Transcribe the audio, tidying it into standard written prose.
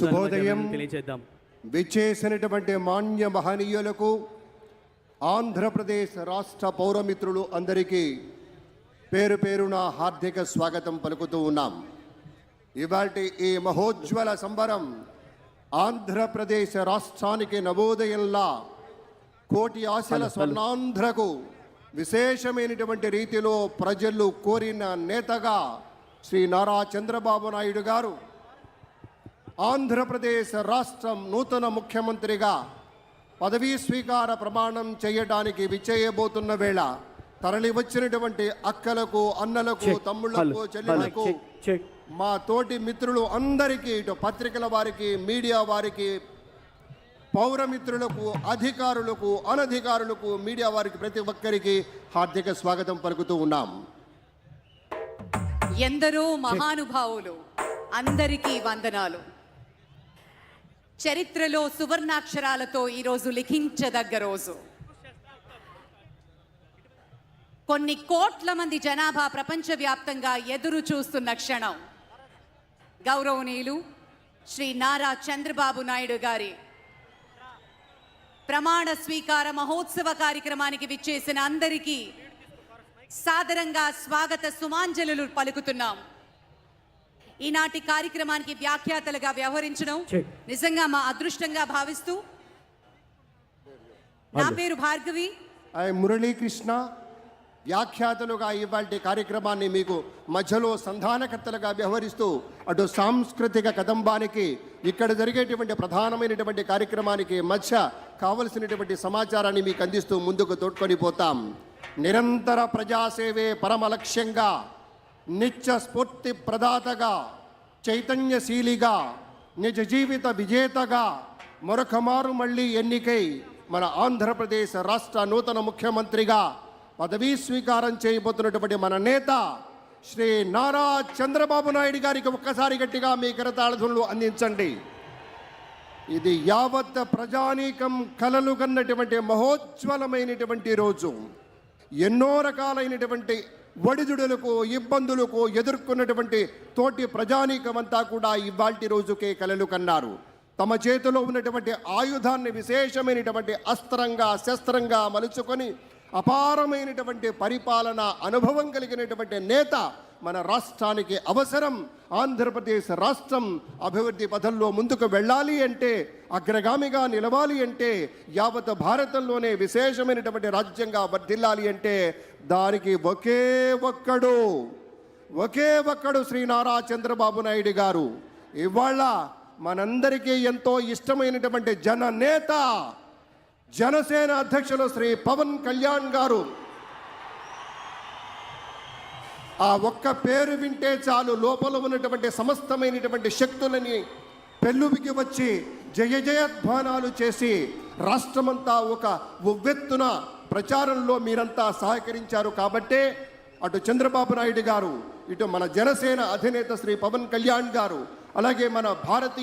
శుభోదయం విచ్చేసినటువంటి మాన్య మహనీయులకు ఆంధ్రప్రదేశ్ రాష్ట్ర పౌరమిత్రులు అందరికీ పేరు పేరున హార్దిక స్వాగతం పలుకుతూ ఉన్నాం. ఇవాల్టి ఈ మహోజ్వల సంబరం ఆంధ్రప్రదేశ్ రాష్ట్రానికి నవోదయంలా కోటి ఆశల స్వర్ణాంధ్రకు విశేషమైనటువంటి రీతిలో ప్రజలు కోరిన నేతగా శ్రీ నారా చంద్రబాబు నాయుడు గారు ఆంధ్రప్రదేశ్ రాష్ట్రం నూతన ముఖ్యమంత్రిగా పదవీ స్వీకార ప్రమాణం చేయడానికి విచ్చేయబోతున్న వేళ తరలి వచ్చినటువంటి అక్కలకు, అన్నలకు, తమ్ముళ్లకు, చెల్లెళ్లకు, మా తోటి మిత్రులు అందరికీ, ఇటు పత్రికల వారికి, మీడియా వారికి, పౌరమిత్రులకు, అధికారులకు, అనధికారులకు, మీడియా వారికి ప్రతి ఒక్కరికి హార్దిక స్వాగతం పలుకుతూ ఉన్నాం. ఎందరో మహానుభావులు, అందరికీ వందనాలు. చరిత్రలో సువర్ణాక్షరాలతో ఈరోజు లిఖించదగ్గ రోజు. కొన్ని కోట్ల మంది జనాభా ప్రపంచవ్యాప్తంగా ఎదురు చూస్తున్న క్షణం. గౌరవనీయులు శ్రీ నారా చంద్రబాబు నాయుడు గారి ప్రమాణ స్వీకార మహోత్సవ కార్యక్రమానికి విచ్చేసిన అందరికీ సాదరంగా స్వాగత సుమాంజలులు పలుకుతున్నాం. ఈనాటి కార్యక్రమానికి వ్యాఖ్యాతలుగా వ్యవహరించడం నిజంగా మా అదృష్టంగా భావిస్తూ, నా పేరు భార్గవి, మురళీకృష్ణ. వ్యాఖ్యాతలుగా ఇవాళ కార్యక్రమాన్ని మీకు మధ్యలో సంధానకర్తలుగా వ్యవహరిస్తూ అటు సాంస్కృతిక కదంబానికి, ఇక్కడ జరిగేటువంటి ప్రధానమైనటువంటి కార్యక్రమానికి మధ్య కావలసినటువంటి సమాచారాన్ని మీకు అందిస్తూ ముందుకు తోడ్కొని పోతాం. నిరంతర ప్రజాసేవే పరమ లక్ష్యంగా, నిత్య స్ఫూర్తి ప్రదాతగా, చైతన్యశీలిగా, నిజ జీవిత విజేతగా మరొకమారు మళ్ళీ ఎన్నికై మన ఆంధ్రప్రదేశ్ రాష్ట్ర నూతన ముఖ్యమంత్రిగా పదవీ స్వీకారం చేయబోతున్నటువంటి మన నేత శ్రీ నారా చంద్రబాబు నాయుడు గారికి ఒక్కసారి గట్టిగా మీ కరతాళధ్వనులు అందించండి. ఇది యావత్ ప్రజానీకం కలలు కన్నటువంటి మహోజ్వలమైనటువంటి రోజు. ఎన్నో రకాలైనటువంటి ఒడిదుడులకు, ఇబ్బందులకు ఎదుర్కొన్నటువంటి తోటి ప్రజానీకమంతా కూడా ఇవాల్టి రోజుకే కలలు కన్నారు. తమ చేతిలో ఉన్నటువంటి ఆయుధాన్ని విశేషమైనటువంటి అస్త్రంగా, శస్త్రంగా మలుచుకొని అపారమైనటువంటి పరిపాలన అనుభవం కలిగినటువంటి నేత మన రాష్ట్రానికి అవసరం. ఆంధ్రప్రదేశ్ రాష్ట్రం అభివృద్ధి పథంలో ముందుకు వెళ్ళాలి అంటే, అగ్రగామిగా నిలవాలి అంటే, యావత్ భారతంలోనే విశేషమైనటువంటి రాజ్యంగా వర్ధిల్లాలి అంటే దానికి ఒకే ఒక్కడు శ్రీ నారా చంద్రబాబు నాయుడు గారు. ఇవాళ మనందరికీ ఎంతో ఇష్టమైనటువంటి జననేత, జనసేన అధ్యక్షులు శ్రీ పవన్ కళ్యాణ్ గారు. ఆ ఒక్క పేరు వింటే చాలు, లోపల ఉన్నటువంటి సమస్తమైనటువంటి శక్తులని పెళ్ళువికి వచ్చి జయ జయధ్వానాలు చేసి రాష్ట్రమంతా ఒక ఉవ్వెత్తున ప్రచారంలో మీరంతా సహకరించారు. కాబట్టే అటు చంద్రబాబు నాయుడు గారు, ఇటు మన జనసేన అధినేత శ్రీ పవన్ కళ్యాణ్ గారు, అలాగే మన భారతీయ